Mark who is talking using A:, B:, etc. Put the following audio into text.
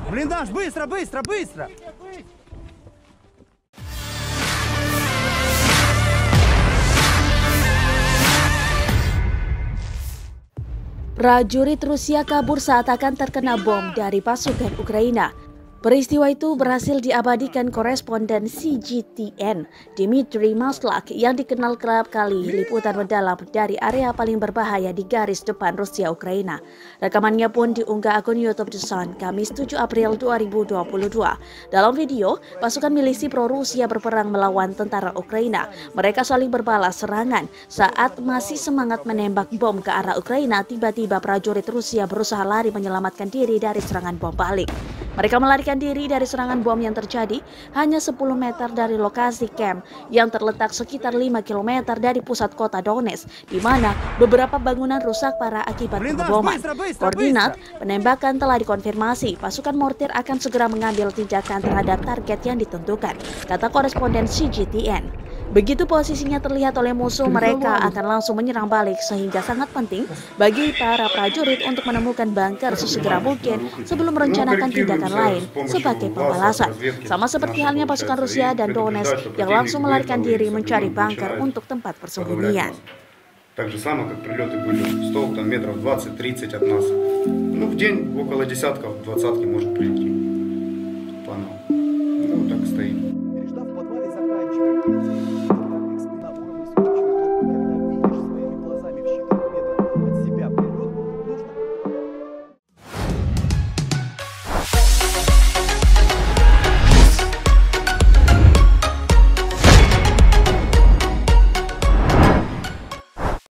A: Блиндаж, быстро, быстро, быстро!
B: Prajurit Rusia kabur saat akan terkena bom dari pasukan Ukraina. Peristiwa itu berhasil diabadikan koresponden CGTN Dmitry Maslak yang dikenal kerap kali liputan mendalam dari area paling berbahaya di garis depan Rusia-Ukraina. Rekamannya pun diunggah akun YouTube The Sun Kamis 7 April 2022. Dalam video, pasukan milisi pro-Rusia berperang melawan tentara Ukraina. Mereka saling berbalas serangan. Saat masih semangat menembak bom ke arah Ukraina, tiba-tiba prajurit Rusia berusaha lari menyelamatkan diri dari serangan bom balik. Mereka melarikan diri dari serangan bom yang terjadi hanya 10 meter dari lokasi camp yang terletak sekitar 5 km dari pusat kota Donetsk, di mana beberapa bangunan rusak parah akibat pengeboman. Koordinat penembakan telah dikonfirmasi. Pasukan mortir akan segera mengambil tindakan terhadap target yang ditentukan, kata koresponden CGTN. Begitu posisinya terlihat oleh musuh, mereka akan langsung menyerang balik sehingga sangat penting bagi para prajurit untuk menemukan bunker sesegera mungkin sebelum merencanakan tindakan lain sebagai pembalasan. Sama seperti halnya pasukan Rusia dan Donetsk yang langsung melarikan diri mencari bunker untuk tempat persembunyian.
C: Так же самое, как прилеты были в столб, там метров 20-30 от нас. Ну, в день около десятков, двадцатки может прилететь.